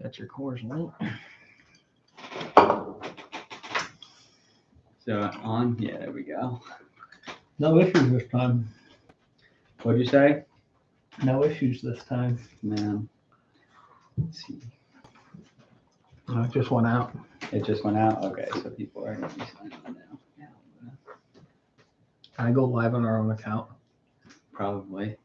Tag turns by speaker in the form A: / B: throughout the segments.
A: Got your cores linked.
B: So on, yeah, there we go.
A: No issues this time.
B: What'd you say?
A: No issues this time.
B: Man. Let's see.
A: No, it just went out.
B: It just went out? Okay, so people are going to be signing on now. Yeah.
A: Can I go live on our own account?
B: Probably.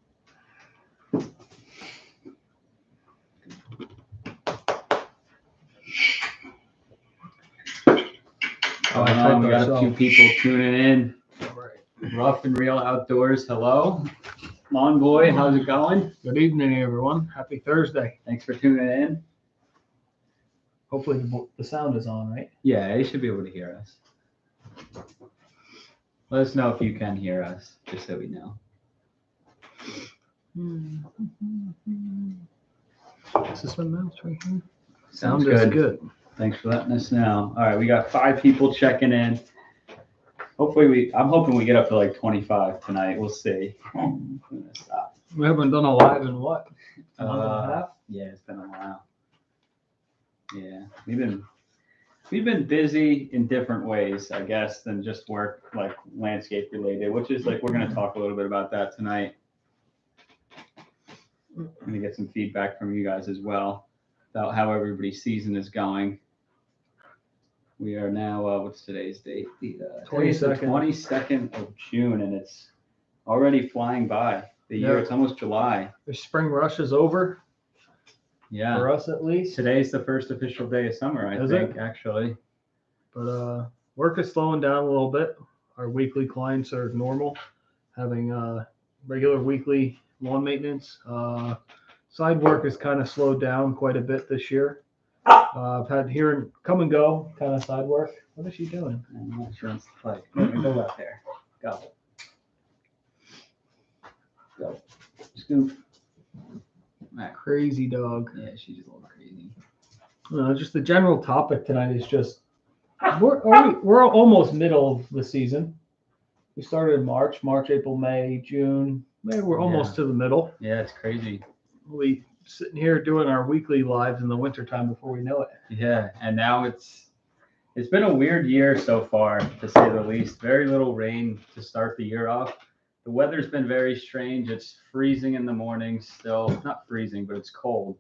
A: Oh,
B: we got a few people tuning in.
A: All right.
B: Rough and Real Outdoors. Hello. Lawn Boy, how's it going?
A: Good evening, everyone. Happy Thursday.
B: Thanks for tuning in.
A: Hopefully the sound is on, right?
B: Yeah, they should be able to hear us. Let us know if you can hear us, just so we know.
A: Is this my mouse right here?
B: Sounds
A: Sound is
B: good.
A: good.
B: Thanks for letting us know. All right, we got 5 people checking in. Hopefully I'm hoping we get up to like 25 tonight. We'll see. I'm gonna stop.
A: We haven't done a live in what? A month and a half?
B: Yeah, it's been a while. Yeah, we've been busy in different ways, I guess, than just work, like landscape related, which is like we're gonna talk a little bit about that tonight. I'm gonna get some feedback from you guys as well about how everybody's season is going. We are now, what's today's date? The 22nd of June, and it's already flying by. The year, it's almost July.
A: The spring rush is over.
B: Yeah.
A: For us, at least.
B: Today's the first official day of summer, I think, actually.
A: But work is slowing down a little bit. Our weekly clients are normal, having regular weekly lawn maintenance. Side work has kind of slowed down quite a bit this year. I've had here come and go kind of side work. What is she doing?
B: I'm not sure it's like. Go out there. Go. Go. Scoop.
A: That crazy dog.
B: Yeah, she's a little crazy.
A: Just the general topic tonight is just we're almost middle of the season. We started in March, April, May, June. Maybe we're almost to the middle.
B: Yeah, it's crazy.
A: We sitting here doing our weekly lives in the wintertime before we know it.
B: Yeah, and now it's been a weird year so far, to say the least. Very little rain to start the year off. The weather's been very strange. It's freezing in the morning still. Not freezing, but it's cold.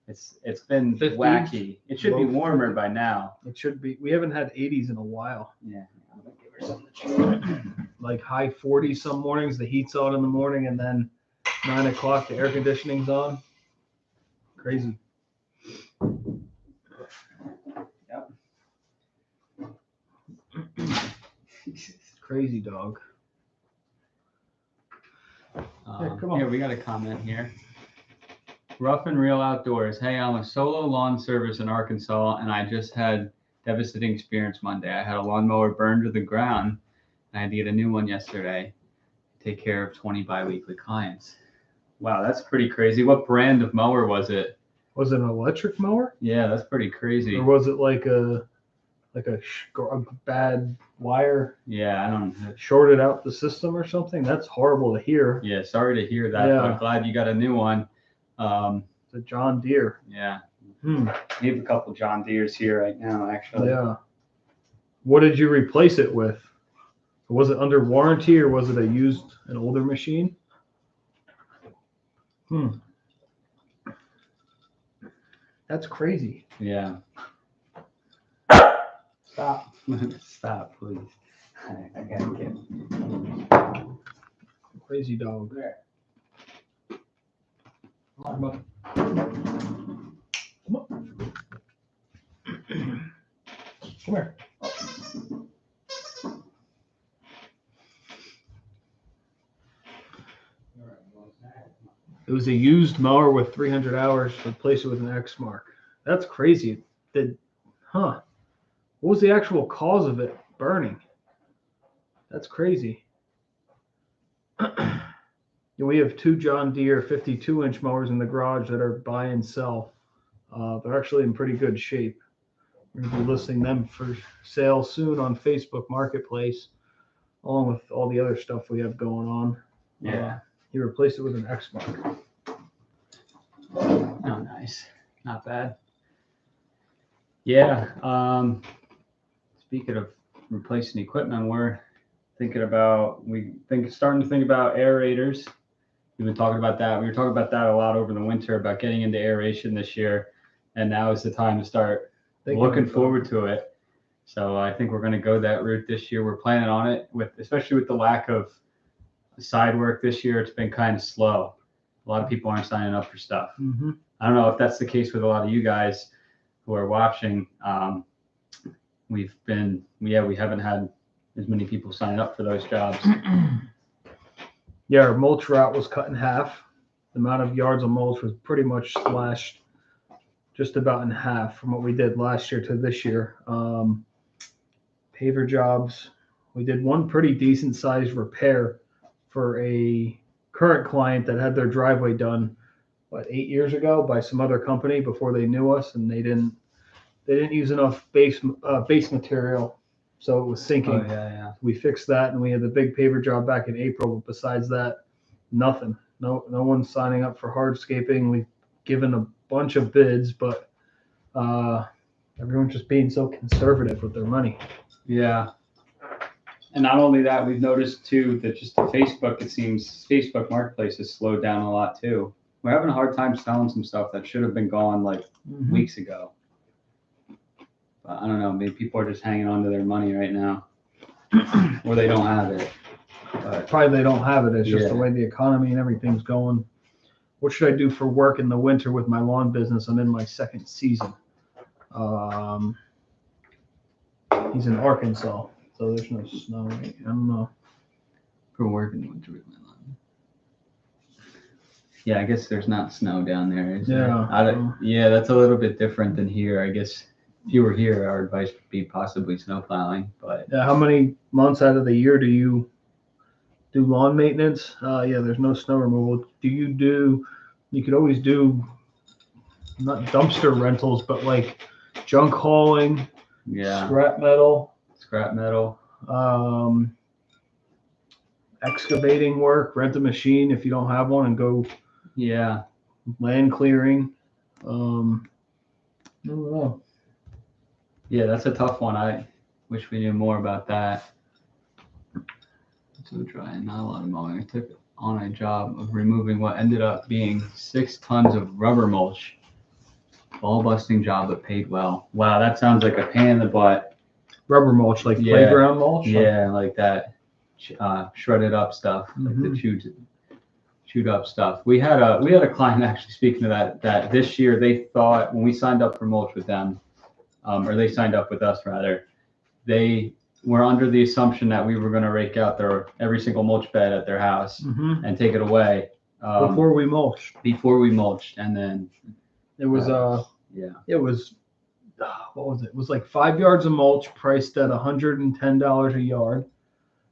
B: It's been
A: 50s,
B: wacky. It should be warmer by now.
A: It should be. We haven't had 80s in a while.
B: Yeah. I'm gonna give her something to chew.
A: Like high 40s some mornings. The heat's on in the morning, and then 9 o'clock the air conditioning's on. Crazy.
B: Yep.
A: Crazy dog. Come on.
B: Here, we got a comment here. Rough and Real Outdoors. Hey, I'm a solo lawn service in Arkansas, and I just had devastating experience Monday. I had a lawnmower burned to the ground, and I had to get a new one yesterday. Take care of 20 bi-weekly clients. Wow, that's pretty crazy. What brand of mower was it?
A: Was it an electric mower?
B: Yeah, that's pretty crazy.
A: Or was it like a bad wire?
B: Yeah, I don't know.
A: Shorted out the system or something? That's horrible to hear.
B: Yeah, sorry to hear that, but I'm glad you got a new one.
A: It's a John Deere.
B: Yeah. We have a couple John Deeres here right now, actually.
A: Yeah. What did you replace it with? Was it under warranty or was it an older machine? That's crazy.
B: Yeah.
A: Stop.
B: Stop, please. I gotta get
A: Crazy dog.
B: there.
A: Come on. Come on. Come here. It was a used mower with 300 hours. Replace it with an X mark. That's crazy. What was the actual cause of it burning? That's crazy. We have 2 John Deere 52-inch mowers in the garage that are buy and sell. They're actually in pretty good shape. We're going to be listing them for sale soon on Facebook Marketplace, along with all the other stuff we have going on.
B: Yeah.
A: He replaced it with an X mark.
B: Oh, nice. Not bad. Yeah. Speaking of replacing equipment, we're starting to think about aerators. We've been talking about that. We were talking about that a lot over the winter about getting into aeration this year, and now is the time to start looking forward to it. So I think we're going to go that route this year. We're planning on it especially with the lack of side work this year. It's been kind of slow. A lot of people aren't signing up for stuff.
A: Mm-hmm.
B: I don't know if that's the case with a lot of you guys who are watching. We haven't had as many people sign up for those jobs.
A: Yeah, our mulch route was cut in half. The amount of yards of mulch was pretty much slashed just about in half from what we did last year to this year. Paver jobs, we did one pretty decent sized repair for a current client that had their driveway done 8 years ago by some other company before they knew us, and they didn't use enough base material, so it was sinking.
B: Oh, yeah.
A: We fixed that, and we had the big paver job back in April. But besides that, nothing. No one's signing up for hardscaping. We've given a bunch of bids, but everyone's just being so conservative with their money.
B: Yeah. And not only that, we've noticed too that just Facebook Marketplace has slowed down a lot too. We're having a hard time selling some stuff that should have been gone weeks ago. But I don't know, maybe people are just hanging on to their money right now. Or they don't have it. But
A: probably they don't have it. It's just the way the economy and everything's going. What should I do for work in the winter with my lawn business? I'm in my second season. He's in Arkansas, so there's no snow. Right? I don't know.
B: For work in the winter with my lawn. Yeah, I guess there's not snow down there. Yeah, that's a little bit different than here. I guess if you were here, our advice would be possibly snow plowing. But
A: yeah, how many months out of the year do you do lawn maintenance? Yeah, there's no snow removal. You could always do not dumpster rentals, but like junk hauling, scrap metal, excavating work, rent a machine if you don't have one and go land clearing. I don't know.
B: Yeah, that's a tough one. I wish we knew more about that. So trying not a lot of mowing. I took on a job of removing what ended up being 6 tons of rubber mulch. Ball busting job, but paid well. Wow, that sounds like a pain in the butt.
A: Rubber mulch, like playground mulch?
B: Yeah, like that shredded up stuff, like the chewed up stuff. We had a client actually, speaking of that this year they thought when we signed up for mulch with them, or they signed up with us rather, they were under the assumption that we were going to rake out every single mulch bed at their house and take it away
A: before we mulched.
B: And then
A: it was it was what was it? It was like 5 yards of mulch priced at $110 a yard.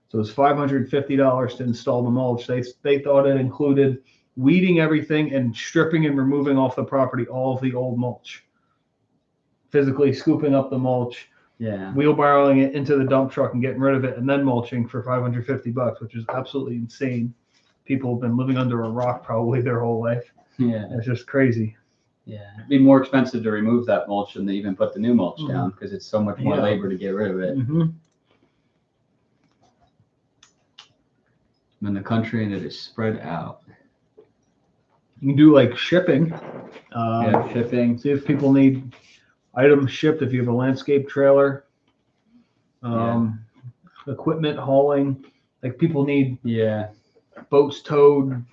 A: So it was $550 to install the mulch. They thought it included weeding everything and stripping and removing off the property all of the old mulch. Physically scooping up the mulch, wheelbarrowing it into the dump truck and getting rid of it, and then mulching for $550, which is absolutely insane. People have been living under a rock probably their whole life.
B: Yeah,
A: it's just crazy.
B: Yeah, it'd be more expensive to remove that mulch than to even put the new mulch down because it's so much more labor to get rid of it. I'm in the country and it is spread out.
A: You can do like shipping.
B: Shipping.
A: See if people need items shipped. If you have a landscape trailer, equipment hauling, like people need boats towed.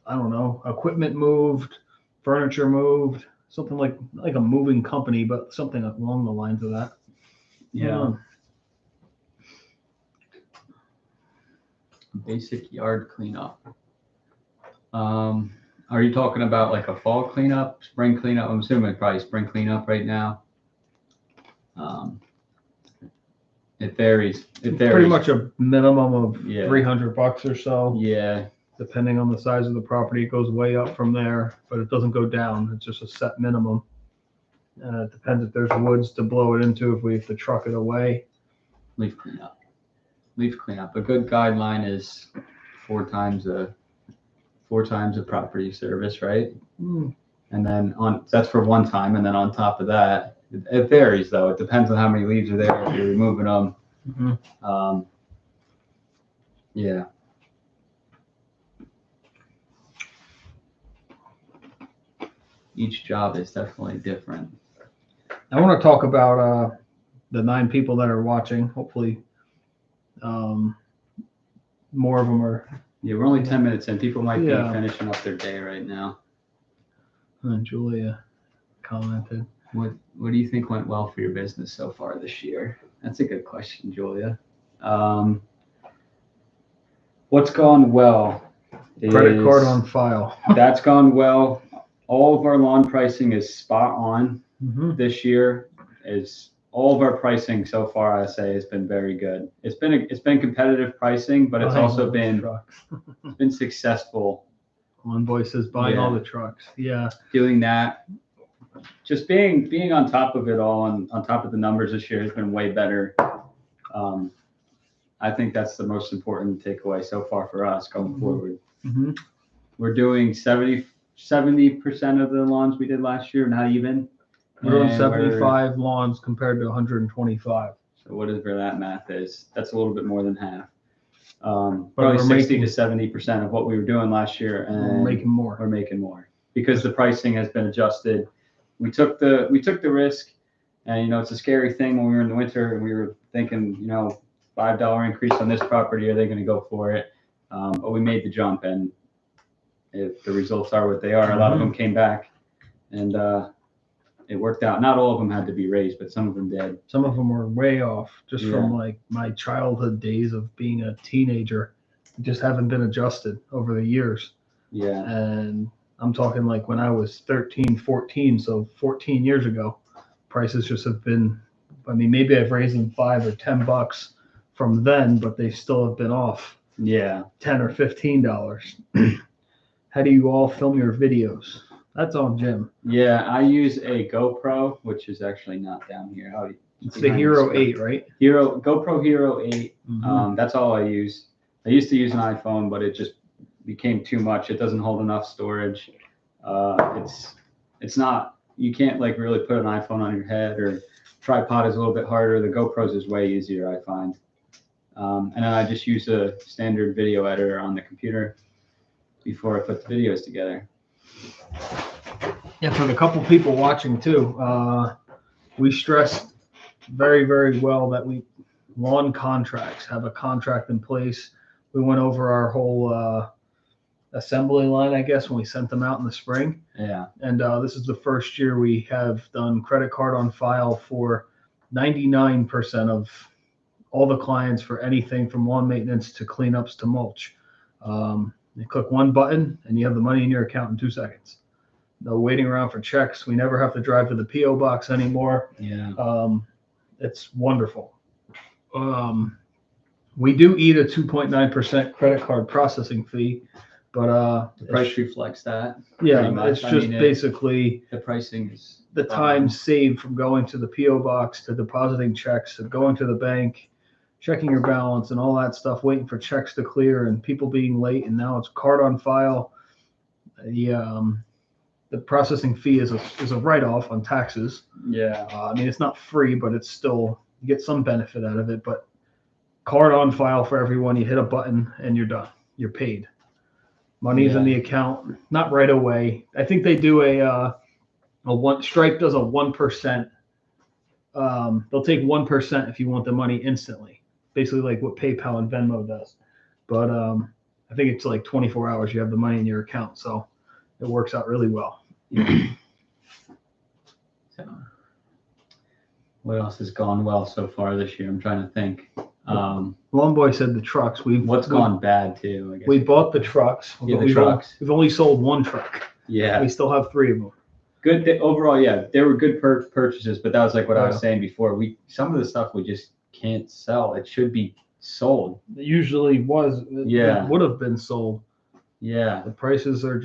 A: I don't know, equipment moved, furniture moved, something like a moving company, but something along the lines of that.
B: Yeah. Basic yard cleanup. Are you talking about like a fall cleanup, spring cleanup? I'm assuming probably spring cleanup right now. It varies.
A: Pretty much a minimum of $300 or so.
B: Yeah.
A: Depending on the size of the property, it goes way up from there, but it doesn't go down. It's just a set minimum. It depends if there's woods to blow it into, if we have to truck it away.
B: Leaf cleanup. A good guideline is 4 times a property service, right? And then that's for one time, and then on top of that, It varies though. It depends on how many leaves are there. If you're removing them.
A: Mm-hmm.
B: Yeah. Each job is definitely different.
A: I want to talk about the 9 people that are watching. Hopefully, more of them are.
B: Yeah, we're only 10 minutes in. People might be
A: Yeah.
B: finishing up their day right now.
A: Julia commented.
B: What do you think went well for your business so far this year? That's a good question, Julia. What's gone well?
A: Credit card on file.
B: That's gone well. All of our lawn pricing is spot on this year. All of our pricing so far, I say, has been very good. It's been competitive pricing, but it's also been it's been successful.
A: One boy says buying all the trucks. Yeah.
B: Doing that. Just being on top of it all and on top of the numbers this year has been way better. I think that's the most important takeaway so far for us going forward.
A: Mm-hmm.
B: We're doing 70% of the lawns we did last year, not even.
A: We're doing 75 lawns compared to 125.
B: So whatever that math is, that's a little bit more than half.
A: But
B: probably 60 to 70% of what we were doing last year, and
A: we're making more.
B: We're making more because the pricing has been adjusted. We took the risk, and it's a scary thing when we were in the winter and we were thinking, $5 increase on this property, are they going to go for it? But we made the jump, and if the results are what they are, a lot of them came back, and it worked out. Not all of them had to be raised, but some of them did.
A: Some of them were way off just from like my childhood days of being a teenager. Just haven't been adjusted over the years.
B: Yeah.
A: And I'm talking like when I was 13, 14, so 14 years ago, prices just have been, maybe I've raised them $5 or $10 from then, but they still have been off.
B: Yeah.
A: $10 or $15. How do you all film your videos? That's on Jim.
B: Yeah, I use a GoPro, which is actually not down here.
A: It's the Hero 8, right?
B: GoPro Hero 8. That's all I use. I used to use an iPhone, but it just became too much. It doesn't hold enough storage. It's not. You can't really put an iPhone on your head, or tripod is a little bit harder. The GoPros is way easier, I find. And then I just use a standard video editor on the computer before I put the videos together.
A: Yeah, for the couple people watching too, we stressed very, very well that lawn contracts have a contract in place. We went over our whole assembly line, I guess, when we sent them out in the spring.
B: Yeah.
A: And this is the first year we have done credit card on file for 99% of all the clients for anything from lawn maintenance to cleanups to mulch. You click one button and you have the money in your account in 2 seconds. No waiting around for checks. We never have to drive to the P.O. box anymore.
B: Yeah.
A: It's wonderful. We do eat a 2.9% credit card processing fee, but
B: the price reflects that.
A: Yeah, it's just basically
B: the pricing is
A: the time saved from going to the P.O. box to depositing checks to going to the bank, checking your balance and all that stuff, waiting for checks to clear and people being late. And now it's card on file. The processing fee is a write-off on taxes.
B: Yeah.
A: It's not free, but it's still, you get some benefit out of it. But card on file for everyone. You hit a button and you're done. You're paid. Money's in the account, not right away. I think they do Stripe does a 1%. They'll take 1% if you want the money instantly, basically like what PayPal and Venmo does. But I think it's like 24 hours you have the money in your account, so it works out really well.
B: So, what else has gone well so far this year? I'm trying to think.
A: Lawn Boy said the trucks.
B: What's gone bad too? I guess
A: we bought the trucks.
B: Yeah, the trucks.
A: We've only sold 1 truck.
B: Yeah.
A: We still have 3 of them.
B: Good overall. Yeah, they were good purchases, but that was like what I was saying before. Some of the stuff we just can't sell. It should be sold.
A: It usually was. It would have been sold.
B: Yeah.
A: The prices are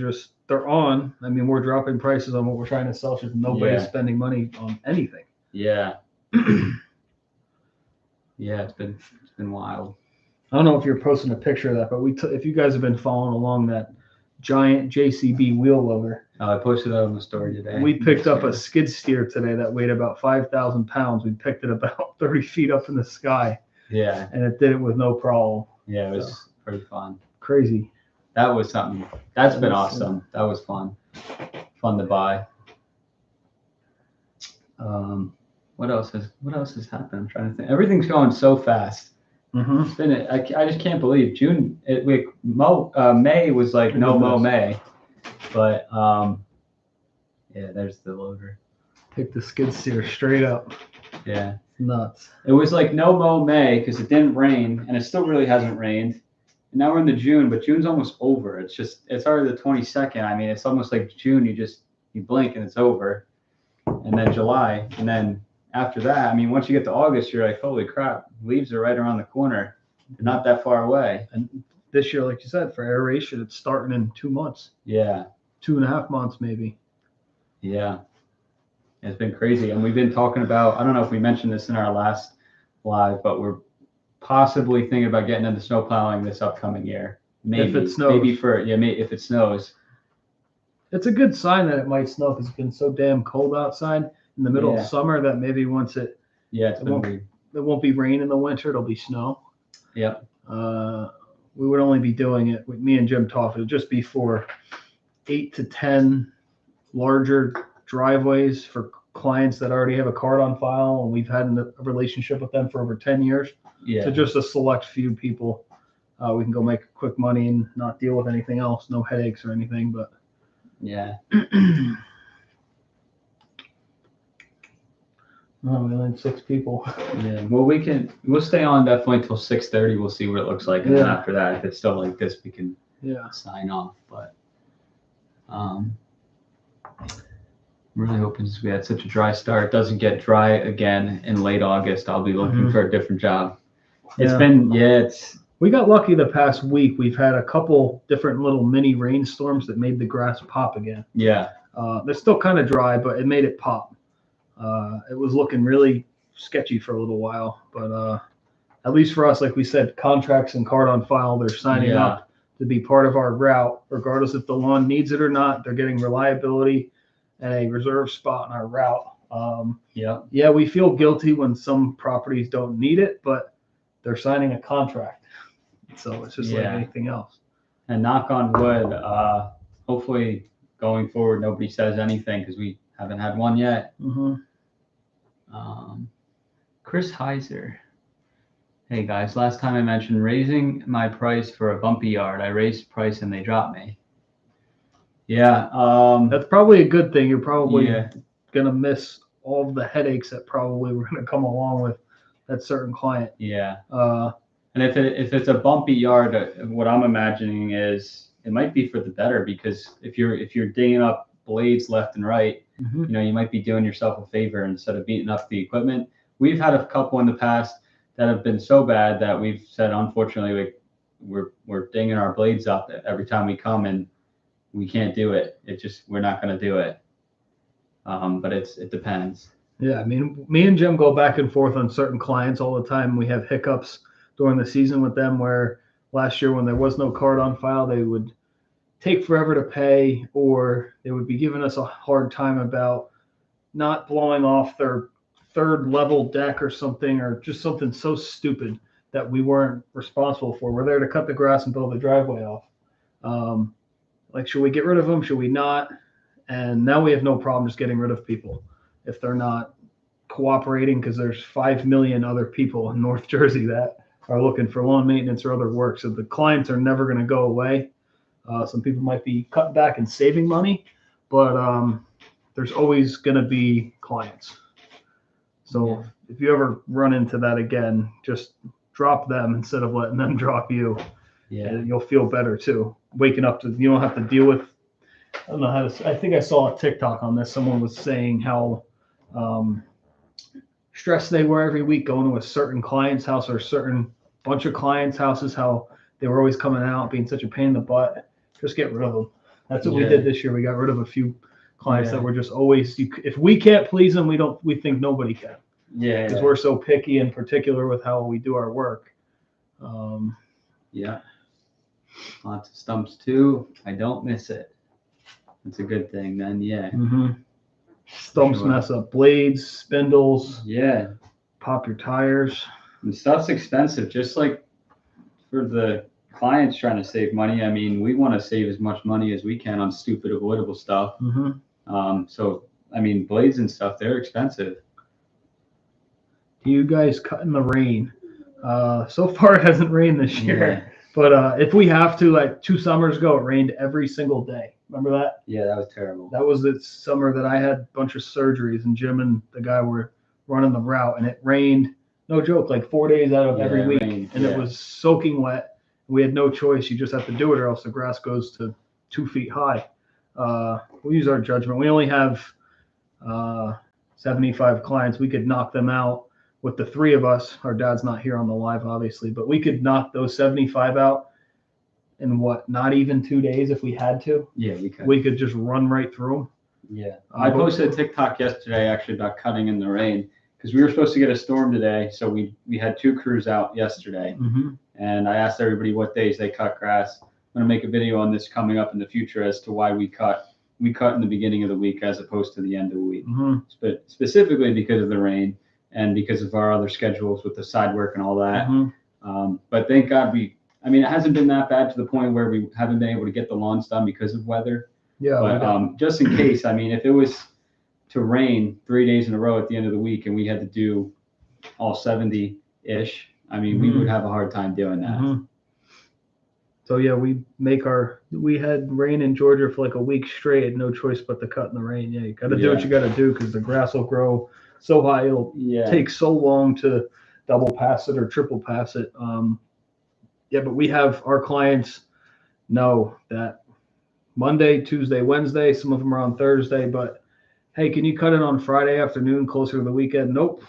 A: they're on. We're dropping prices on what we're trying to sell. Just nobody's spending money on anything.
B: Yeah. Yeah, it's been wild.
A: I don't know if you're posting a picture of that, but if you guys have been following along that giant JCB wheel loader.
B: I posted that on the story today.
A: We picked up a skid steer today that weighed about 5,000 pounds. We picked it about 30 feet up in the sky.
B: Yeah.
A: And it did it with no problem.
B: Yeah, it was pretty fun.
A: Crazy.
B: That was something. That's been awesome. That was fun. Fun to buy. What else has happened? I'm trying to think. Everything's going so fast.
A: Mm-hmm.
B: It's been. I just can't believe June. May was like no mow May, but yeah. There's the loader.
A: Pick the skid steer straight up.
B: Yeah.
A: Nuts.
B: It was like no mow May because it didn't rain, and it still really hasn't rained. And now we're in the June, but June's almost over. It's already the 22nd. I mean, it's almost like June. You blink and it's over, and then July, and then after that, I mean, once you get to August, you're like, holy crap, leaves are right around the corner. They're not that far away.
A: And this year, like you said, for aeration, it's starting in 2 months.
B: Yeah.
A: 2.5 months, maybe.
B: Yeah. It's been crazy. And we've been talking about, I don't know if we mentioned this in our last live, but we're possibly thinking about getting into snow plowing this upcoming year. Maybe.
A: If it snows.
B: Maybe if it snows.
A: It's a good sign that it might snow because it's been so damn cold outside in the middle of summer that maybe once it won't be rain in the winter, it'll be snow.
B: Yep.
A: We would only be doing it with me and Jim talked. It would just be for 8 to 10 larger driveways for clients that already have a card on file, and we've had a relationship with them for over 10 years.
B: Yeah.
A: So just a select few people, we can go make quick money and not deal with anything else, no headaches or anything. But
B: yeah.
A: Oh, we only had 6 people.
B: Yeah. Well, we'll stay on definitely until 6:30. We'll see what it looks like, and then after that, if it's still like this, we can sign off. But I'm really hoping since we had such a dry start, it doesn't get dry again in late August. I'll be looking for a different job. It's been
A: We got lucky the past week. We've had a couple different little mini rainstorms that made the grass pop again.
B: Yeah.
A: They're still kind of dry, but it made it pop. It was looking really sketchy for a little while, but at least for us, like we said, contracts and card on file, they're signing up to be part of our route, regardless if the lawn needs it or not. They're getting reliability and a reserve spot in our route. Yeah, we feel guilty when some properties don't need it, but they're signing a contract. So it's just like anything else.
B: And knock on wood, hopefully going forward, nobody says anything because we haven't had one yet.
A: Mm-hmm.
B: Chris Heiser. Hey guys, last time I mentioned raising my price for a bumpy yard. I raised price and they dropped me. Yeah.
A: That's probably a good thing. You're probably going to miss all of the headaches that probably were going to come along with that certain client.
B: Yeah. And if it's a bumpy yard, what I'm imagining is it might be for the better, because if you're digging up blades left and right, you might be doing yourself a favor instead of beating up the equipment. We've had a couple in the past that have been so bad that we've said, unfortunately, we're dinging our blades up every time we come, and we can't do it. We're not going to do it. But it depends.
A: Yeah, I mean, me and Jim go back and forth on certain clients all the time. We have hiccups during the season with them, where last year when there was no card on file, they would take forever to pay, or they would be giving us a hard time about not blowing off their 3rd level deck or something, or just something so stupid that we weren't responsible for. We're there to cut the grass and build the driveway off. Like, should we get rid of them? Should we not? And now we have no problem just getting rid of people if they're not cooperating, because there's 5 million other people in North Jersey that are looking for lawn maintenance or other work. So the clients are never going to go away. Some people might be cutting back and saving money, but there's always going to be clients. So if you ever run into that again, just drop them instead of letting them drop you. Yeah, and you'll feel better too. Waking up to, you don't have to deal with, I don't know how to, I think I saw a TikTok on this. Someone was saying how stressed they were every week going to a certain client's house or a certain bunch of clients' houses, how they were always coming out being such a pain in the butt. Just get rid of them. That's what we did this year. We got rid of a few clients that were just always, if we can't please them, we think nobody can. Yeah. Because we're so picky and particular with how we do our work.
B: Lots of stumps too. I don't miss it. It's a good thing then, yeah.
A: Stumps
B: Sure.
A: mess up blades, spindles,
B: Yeah.
A: pop your tires.
B: And stuff's expensive, just like for the clients trying to save money. I mean, we want to save as much money as we can on stupid avoidable stuff. So, I mean, blades and stuff, they're expensive.
A: Do you guys cut in the rain? So far it hasn't rained this year.
B: Yeah.
A: But if we have to, like 2 summers ago, it rained every single day. Remember that?
B: Yeah, that was terrible.
A: That was the summer that I had a bunch of surgeries, and Jim and the guy were running the route, and it rained, no joke, like 4 days out of every week.
B: Rained,
A: and it was soaking wet. We had no choice. You just have to do it, or else the grass goes to 2 feet high. We use our judgment. We only have 75 clients. We could knock them out with the 3 of us. Our dad's not here on the live, obviously, but we could knock those 75 out in what, not even 2 days if we had to.
B: Yeah, we could.
A: We could just run right through them.
B: Yeah. I posted a TikTok yesterday actually about cutting in the rain because we were supposed to get a storm today. So we had 2 crews out yesterday. And I asked everybody what days they cut grass. I'm going to make a video on this coming up in the future as to why we cut. We cut in the beginning of the week as opposed to the end of the week. But specifically because of the rain and because of our other schedules with the side work and all that. But thank God it hasn't been that bad to the point where we haven't been able to get the lawns done because of weather.
A: Yeah.
B: But just in case, if it was to rain 3 days in a row at the end of the week and we had to do all 70-ish, we would have a hard time doing that.
A: So yeah, we had rain in Georgia for like a week straight, no choice but to cut in the rain. Yeah, you got to do what you got to do because the grass will grow so high, it'll take so long to double pass it or triple pass it. But we have our clients know that Monday, Tuesday, Wednesday, some of them are on Thursday, but hey, can you cut it on Friday afternoon closer to the weekend? Nope.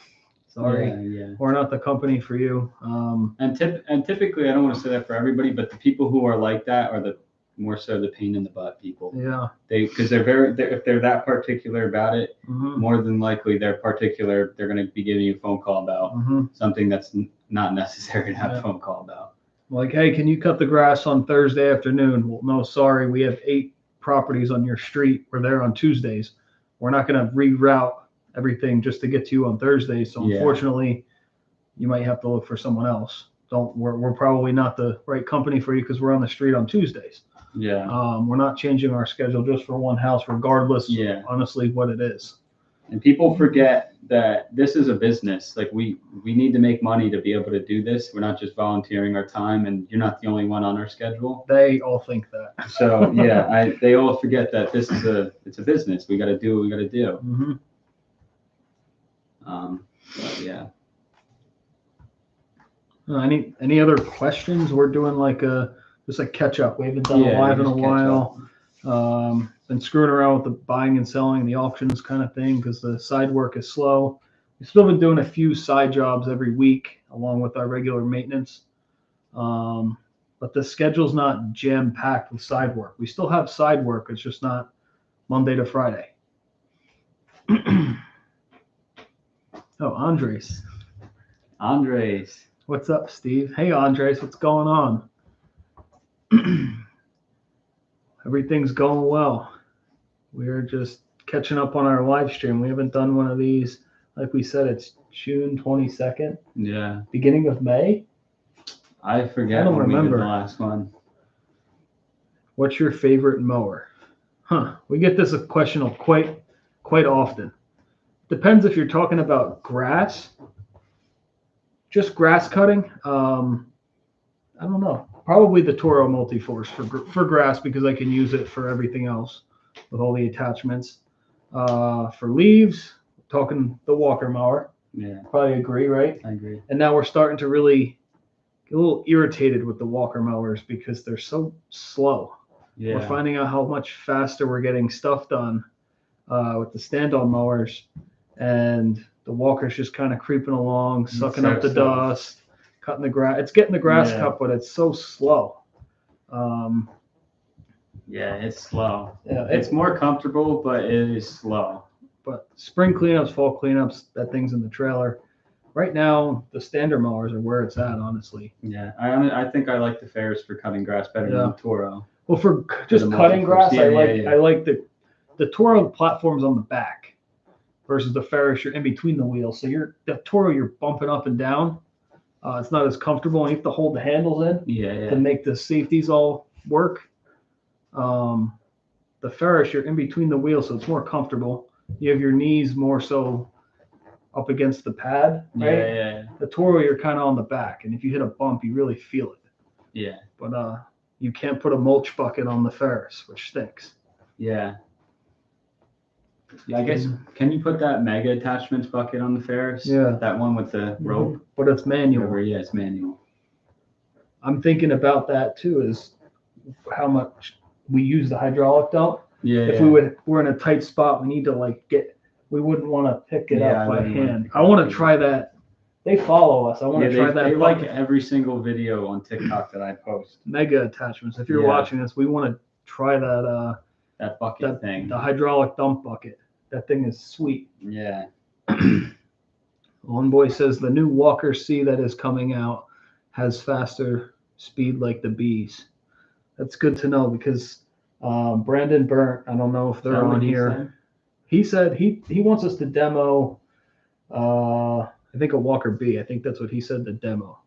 A: Sorry, we're not the company for you.
B: And typically, I don't want to say that for everybody, but the people who are like that are the more so the pain in the butt people.
A: Yeah.
B: Because if they're that particular about it, more than likely they're particular. They're going to be giving you a phone call about something that's not necessary to have a phone call about.
A: Like, hey, can you cut the grass on Thursday afternoon? Well, no, sorry, we have 8 properties on your street. We're there on Tuesdays. We're not going to reroute everything just to get to you on Thursday. So unfortunately, you might have to look for someone else. We're probably not the right company for you because we're on the street on Tuesdays.
B: Yeah.
A: We're not changing our schedule just for one house, regardless. Honestly, what it is.
B: And people forget that this is a business. Like we need to make money to be able to do this. We're not just volunteering our time, and you're not the only one on our schedule.
A: They all think that.
B: So they all forget that it's a business. We got to do what we got to do. But yeah.
A: Any other questions? We're doing just a catch up. We haven't done a live in a while. Been screwing around with the buying and selling, the auctions kind of thing because the side work is slow. We've still been doing a few side jobs every week along with our regular maintenance. But the schedule's not jam packed with side work. We still have side work. It's just not Monday to Friday. Oh, Andres. What's up, Steve? Hey, Andres, what's going on? Everything's going well. We're just catching up on our live stream. We haven't done one of these. Like we said, it's June 22nd.
B: Yeah.
A: Beginning of May?
B: I forget when we did the last one.
A: What's your favorite mower? We get this question quite often. Depends if you're talking about grass. Just grass cutting. I don't know. Probably the Toro Multiforce for grass because I can use it for everything else with all the attachments. For leaves, talking the Walker mower.
B: Yeah.
A: Probably agree, right?
B: I agree.
A: And now we're starting to really get a little irritated with the Walker mowers because they're so slow.
B: Yeah.
A: We're finding out how much faster we're getting stuff done with the stand-on mowers, and the Walker's just kind of creeping along, sucking up the dust, cutting the grass. It's getting the grass cut, but it's so slow.
B: It's slow.
A: Yeah,
B: it's more comfortable, but it is slow.
A: But spring cleanups, fall cleanups, that thing's in the trailer. right now the standard mowers are where it's at, honestly.
B: Yeah, I think I like the Ferris for cutting grass better than the Toro.
A: Well, for just
B: the
A: cutting grass,
B: multi-course.
A: I like the Toro platforms on the back versus the Ferris. You're in between the wheels, so the Toro you're bumping up and down. It's not as comfortable, and you have to hold the handles in to make the safeties all work. The Ferris, you're in between the wheels, so it's more comfortable. You have your knees more so up against the pad, right?
B: Yeah.
A: The Toro, you're kind of on the back, and if you hit a bump, you really feel it.
B: Yeah.
A: But you can't put a mulch bucket on the Ferris, which stinks.
B: Yeah. Yeah, I guess, can you put that mega attachments bucket on the Ferris?
A: Yeah.
B: That one with the rope?
A: But it's manual.
B: Yeah, it's manual.
A: I'm thinking about that too, is how much we use the hydraulic dump.
B: Yeah.
A: If we're in a tight spot, we need to we wouldn't want to pick it up by hand. I want to try that. They follow us. I want to try that.
B: They like every single video on TikTok that I post.
A: Mega attachments. If you're watching this, we want to try that.
B: That bucket thing.
A: The hydraulic dump bucket. That thing is sweet.
B: Yeah.
A: One boy says the new Walker C that is coming out has faster speed like the bees. That's good to know because Brandon Burnt, I don't know if they're on here. He said he wants us to demo, I think a Walker B. I think that's what he said, the demo.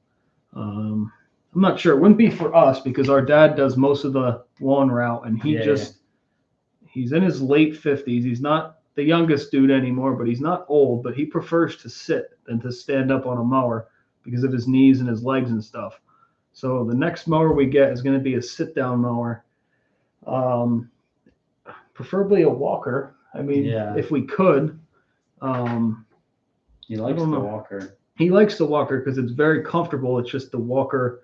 A: I'm not sure. It wouldn't be for us because our dad does most of the lawn route, and he's in his late 50s. He's not the youngest dude anymore, but he's not old, but he prefers to sit than to stand up on a mower because of his knees and his legs and stuff. So the next mower we get is going to be a sit-down mower, preferably a Walker. I mean, if we could.
B: He likes the Walker. He
A: likes the Walker because it's very comfortable. It's just the Walker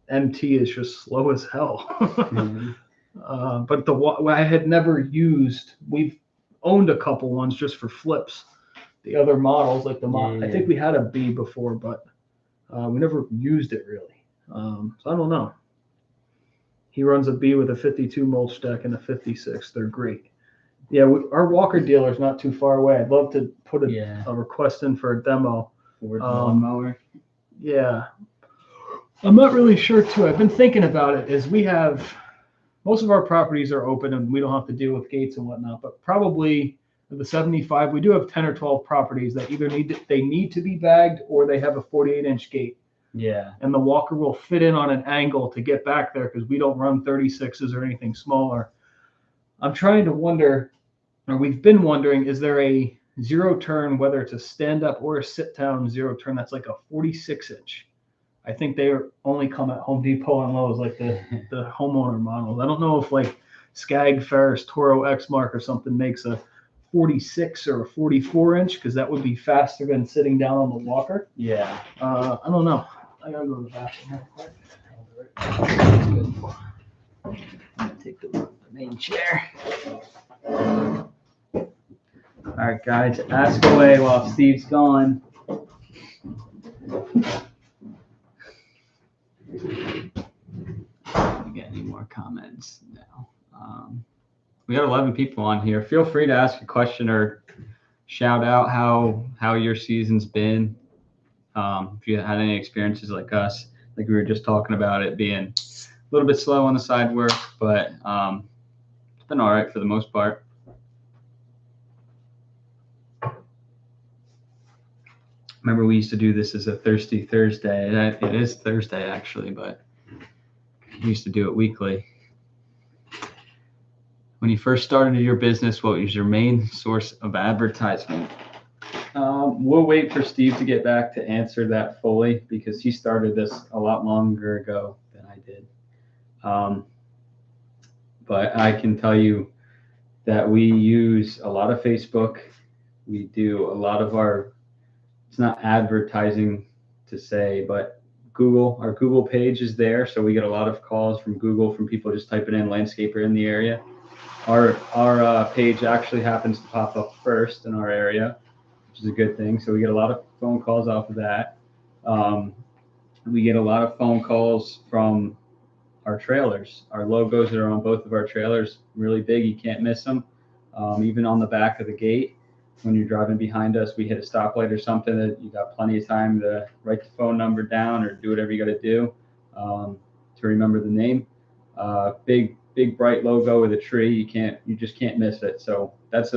A: MT is just slow as hell. But I had never used. We've owned a couple ones just for flips. The other models, like I think we had a B before, but we never used it really. So I don't know. He runs a B with a 52 mulch deck and a 56. They're great. Yeah, our Walker dealer is not too far away. I'd love to put a request in for a demo.
B: For lawnmower.
A: Yeah. I'm not really sure too. I've been thinking about it. Is we have most of our properties are open and we don't have to deal with gates and whatnot. But probably of the 75, we do have 10 or 12 properties that either need to be bagged or they have a 48-inch gate.
B: Yeah.
A: And the Walker will fit in on an angle to get back there because we don't run 36s or anything smaller. I'm trying to wonder, or we've been wondering, is there a zero turn, whether it's a stand up or a sit down zero turn that's like a 46-inch? I think they only come at Home Depot and Lowe's, like the homeowner models. I don't know if like Skag, Ferris, Toro, X-Mark or something makes a 46 or a 44-inch because that would be faster than sitting down on the Walker.
B: Yeah.
A: I don't know. I gotta go to the bathroom real quick. I'm gonna take the main chair.
B: All right, guys, ask away while Steve's gone. We get any more comments? No. We got 11 people on here. Feel free to ask a question or shout out how your season's been. If you had any experiences like us, like we were just talking about it being a little bit slow on the side work, but it's been all right for the most part. Remember, we used to do this as a Thirsty Thursday. It is Thursday, actually, but we used to do it weekly. When you first started your business, what was your main source of advertisement? We'll wait for Steve to get back to answer that fully because he started this a lot longer ago than I did. But I can tell you that we use a lot of Facebook. We do a lot of it's not advertising to say, but our Google page is there. So we get a lot of calls from Google from people just typing in landscaper in the area. Our page actually happens to pop up first in our area, which is a good thing. So we get a lot of phone calls off of that. We get a lot of phone calls from our trailers. Our logos that are on both of our trailers, really big. You can't miss them. Even on the back of the gate. when you're driving behind us, we hit a stoplight or something, that you got plenty of time to write the phone number down or do whatever you got to do to remember the name. Big bright logo with a tree. You just can't miss it. So that's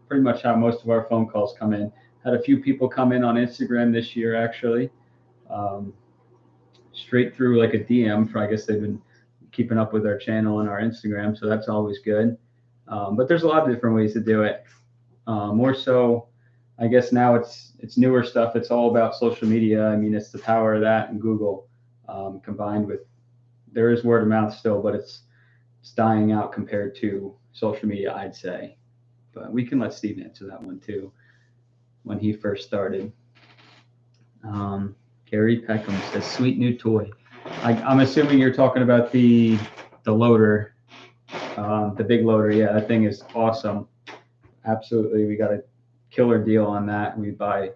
B: pretty much how most of our phone calls come in. Had a few people come in on Instagram this year, actually, straight through like a DM. I guess they've been keeping up with our channel and our Instagram, so that's always good. But there's a lot of different ways to do it. More so, I guess now it's newer stuff. It's all about social media. I mean, it's the power of that and Google combined with, there is word of mouth still, but it's dying out compared to social media, I'd say. But we can let Steve answer that one too, when he first started. Gary Peckham says, sweet new toy. I'm assuming you're talking about the loader, the big loader. Yeah, that thing is awesome. Absolutely. We got a killer deal on that. We buy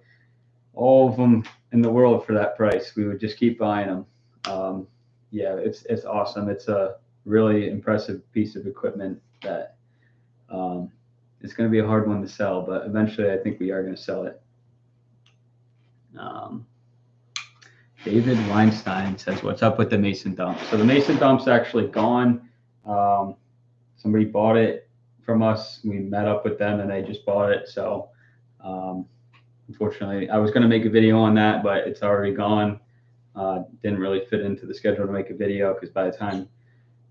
B: all of them in the world for that price. We would just keep buying them. Yeah, it's awesome. It's a really impressive piece of equipment that it's going to be a hard one to sell, but eventually I think we are going to sell it. David Weinstein says, what's up with the Mason dump? So the Mason dump's actually gone. Somebody bought it from us. We met up with them and they just bought it. So unfortunately, I was going to make a video on that, but it's already gone. Didn't really fit into the schedule to make a video because by the time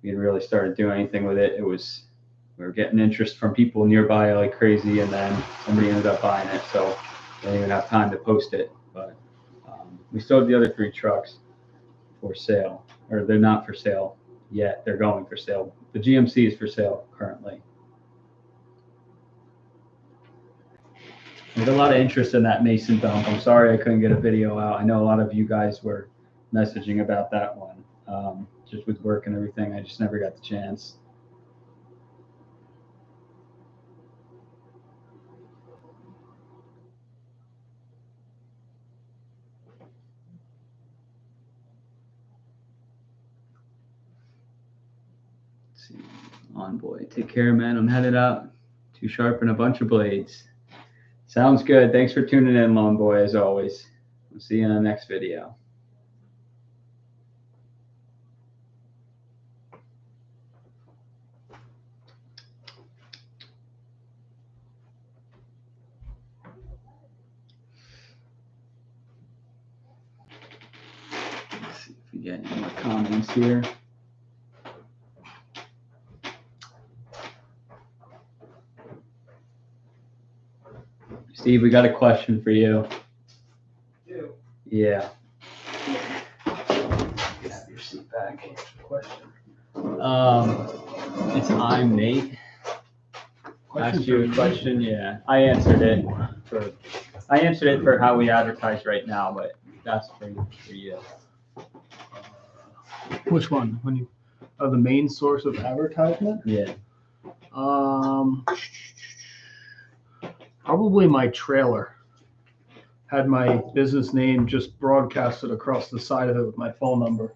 B: we had really started doing anything with it, we were getting interest from people nearby like crazy, and then somebody ended up buying it. So I didn't even have time to post it. But we still have the other 3 trucks for sale, or they're not for sale yet. They're going for sale. The GMC is for sale currently. There's a lot of interest in that Mason dump. I'm sorry I couldn't get a video out. I know a lot of you guys were messaging about that one. Just with work and everything, I just never got the chance. Let's see. On boy, take care, man. I'm headed out to sharpen a bunch of blades. Sounds good. Thanks for tuning in, Lawn Boy, as always. We'll see you in the next video. Let's see if we get any more comments here. Steve, we got a question for you.
A: You.
B: Yeah. Have your seat back.
A: Question.
B: It's I'm Nate. Asked you a question. Yeah, I answered it for how we advertise right now, but that's for you.
A: Which one? When you are the main source of advertisement?
B: Yeah.
A: Probably my trailer. Had my business name just broadcasted across the side of it with my phone number.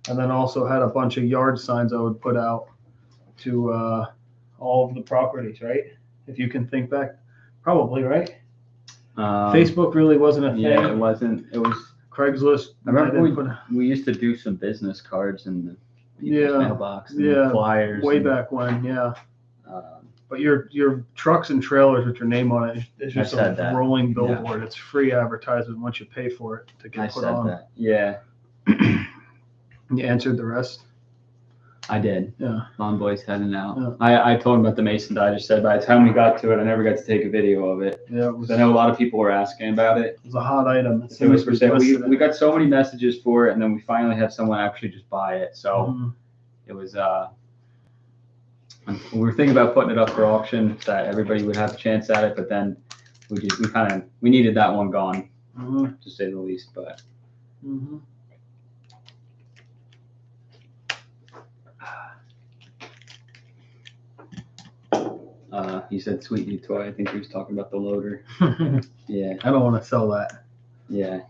A: And then also had a bunch of yard signs I would put out to all of the properties, right? If you can think back, probably, right? Facebook really wasn't a thing.
B: Yeah, it wasn't. It was
A: Craigslist.
B: I remember we used to do some business cards in the people's mailbox and flyers.
A: Way back when, yeah. But your trucks and trailers with your name on it, it's just a rolling billboard. Yeah. It's free advertisement once you pay for it to get put on.
B: That. Yeah.
A: You answered the rest?
B: I did.
A: Yeah.
B: Lawn Boy's heading out. Yeah. I told him about the Mason. I just said by the time we got to it, I never got to take a video of it. Yeah. I know a lot of people were asking about it.
A: It was a hot item.
B: It was for sale. We got so many messages for it, and then we finally had someone actually just buy it. So it was. We were thinking about putting it up for auction so that everybody would have a chance at it, but then we needed that one gone, to say the least. But he said sweet new toy. I think he was talking about the loader. Yeah.
A: I don't want to sell that.
B: Yeah.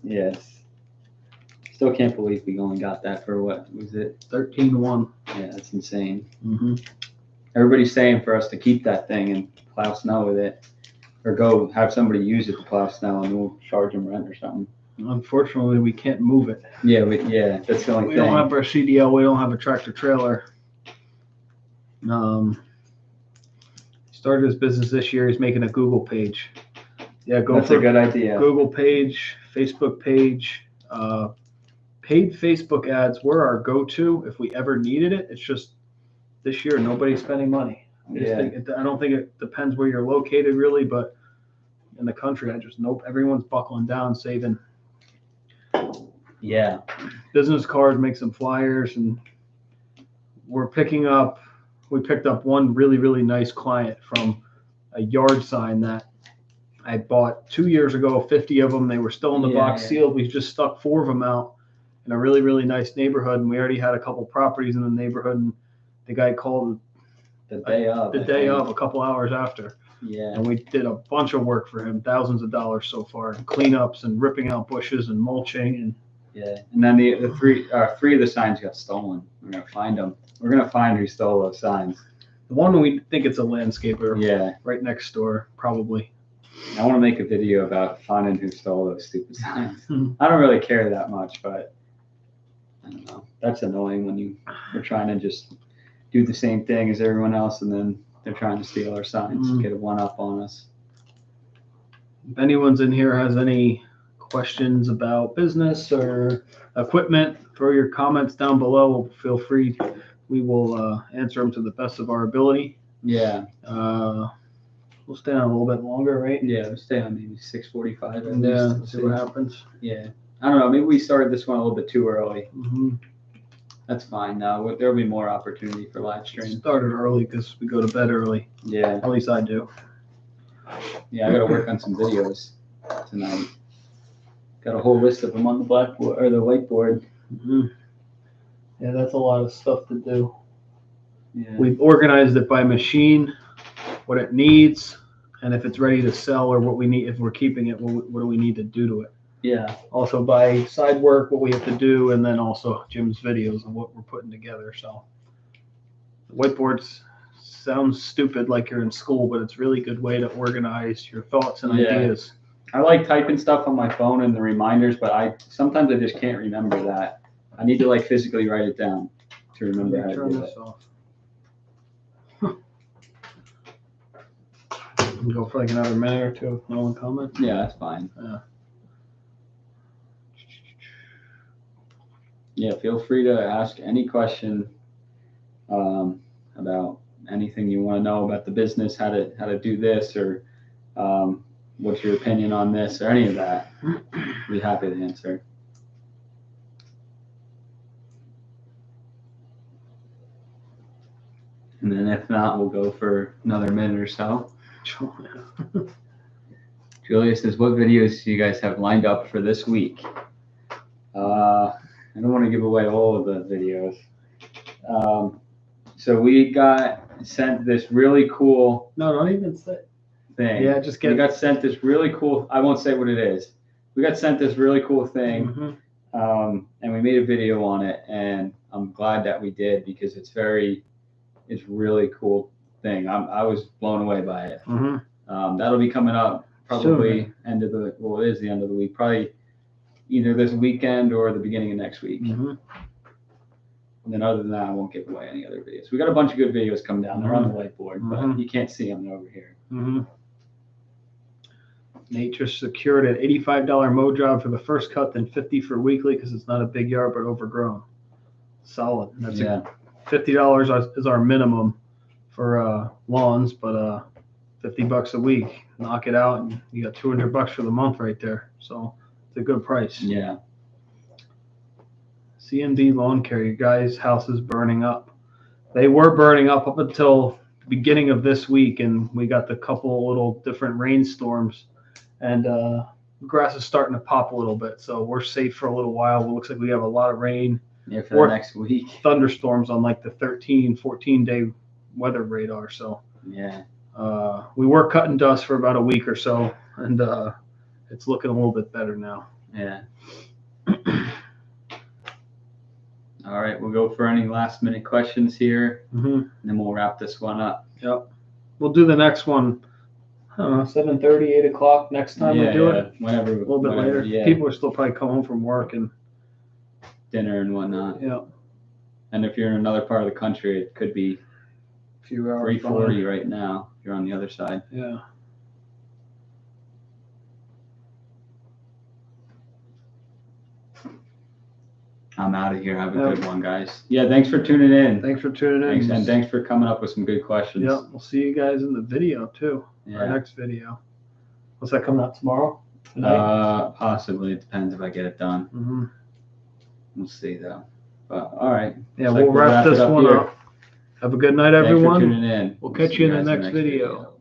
B: Yes. Still can't believe we only got that for what was it?
A: 13-1.
B: Yeah, that's insane. Everybody's saying for us to keep that thing and plow snow with it, or go have somebody use it to plow snow, and we'll charge them rent or something.
A: Unfortunately, we can't move it.
B: Yeah, that's the only
A: We
B: thing.
A: don't have our CDL. We don't have a tractor trailer. Started his business this year. He's making a Google page. Yeah,
B: That's a good idea.
A: Google page, Facebook page. Paid Facebook ads were our go-to if we ever needed it. It's just this year nobody's spending money. I don't think it depends where you're located really, but in the country, everyone's buckling down, saving.
B: Yeah.
A: Business cards, make some flyers, and we picked up one really, really nice client from a yard sign that I bought 2 years ago, 50 of them. They were still in the box sealed. We just stuck 4 of them out in a really, really nice neighborhood, and we already had a couple properties in the neighborhood, and the guy called
B: the day of,
A: a couple hours after.
B: Yeah.
A: And we did a bunch of work for him, thousands of dollars so far, and cleanups and ripping out bushes and mulching. And
B: and then the three of the signs got stolen. We're gonna find them. We're gonna find who stole those signs.
A: The one we think it's a landscaper.
B: Yeah.
A: Right next door, probably.
B: I want to make a video about finding who stole those stupid signs. I don't really care that much, but I don't know. That's annoying when we're trying to just do the same thing as everyone else, and then they're trying to steal our signs, get a one up on us.
A: If anyone's in here has any questions about business or equipment, throw your comments down below. Feel free. We will answer them to the best of our ability.
B: Yeah.
A: We'll stay on a little bit longer, right?
B: Yeah, we'll stay on maybe 6:45.
A: Yeah, see what happens.
B: Yeah. I don't know. Maybe we started this one a little bit too early.
A: Mm-hmm.
B: That's fine. Now there'll be more opportunity for live stream.
A: Started early because we go to bed early.
B: Yeah.
A: At least I do.
B: Yeah, I got to work on some videos tonight. Got a whole list of them on the blackboard or the whiteboard.
A: Mm-hmm. Yeah, that's a lot of stuff to do.
B: Yeah.
A: We've organized it by machine, what it needs, and if it's ready to sell or what we need, if we're keeping it, what do we need to do to it?
B: Yeah.
A: Also by side work, what we have to do, and then also Jim's videos of what we're putting together. So the whiteboards sounds stupid like you're in school, but it's a really good way to organize your thoughts and ideas.
B: I like typing stuff on my phone and the reminders, but sometimes I just can't remember that. I need to physically write it down to remember how to do it.
A: Go for another minute or two if no one comments.
B: Yeah, that's fine. Yeah, feel free to ask any question about anything you want to know about the business, how to do this, or what's your opinion on this, or any of that. I'd be happy to answer. And then if not, we'll go for another minute or so. Julia says, what videos do you guys have lined up for this week? I don't want to give away all of the videos. So we got sent this really cool
A: don't even say
B: thing.
A: Yeah,
B: we got sent this really cool, I won't say what it is. We got sent this really cool thing, and we made a video on it, and I'm glad that we did because it's really cool thing. I was blown away by it. That'll be coming up probably it is the end of the week, probably either this weekend or the beginning of next week. And then other than that, I won't give away any other videos. We got a bunch of good videos coming down. They're on the whiteboard, but you can't see them. They're over here.
A: Nate just secured an $85 mow job for the first cut, then $50 for weekly because it's not a big yard but overgrown. Solid. That's $50 is our minimum for lawns, but $50 a week. Knock it out, and you got $200 for the month right there. So it's a good price.
B: Yeah.
A: CMD Lawn Care, you guys' house is burning up. They were burning up until the beginning of this week, and we got the couple little different rainstorms, and grass is starting to pop a little bit. So we're safe for a little while. It looks like we have a lot of rain.
B: Yeah, for the next week.
A: Thunderstorms on the 14-day weather radar. So
B: yeah,
A: we were cutting dust for about a week or so, and it's looking a little bit better now.
B: Yeah. All right, we'll go for any last minute questions here, and then we'll wrap this one up.
A: Yep. we'll do the next one. I don't know, 7:30, 8 o'clock next time we do it.
B: Whenever,
A: A little bit later.
B: Yeah.
A: People are still probably coming home from work and
B: dinner and whatnot.
A: yeah,
B: And if you're in another part of the country, it could be
A: a few hours.
B: 3:40 right now. If you're on the other side.
A: Yeah.
B: I'm out of here. Have a good one, guys. Yeah, thanks for tuning in.
A: Thanks for tuning in.
B: Thanks, and thanks for coming up with some good questions.
A: Yeah, we'll see you guys in the video too.
B: Yeah.
A: Our next video. What's that coming out tomorrow? Tonight?
B: Possibly. It depends if I get it done.
A: Mm-hmm.
B: We'll see though. But all right.
A: Yeah, we'll wrap this one up. Have a good night, everyone.
B: Thanks for tuning in.
A: We'll catch you in the
B: guys
A: next video.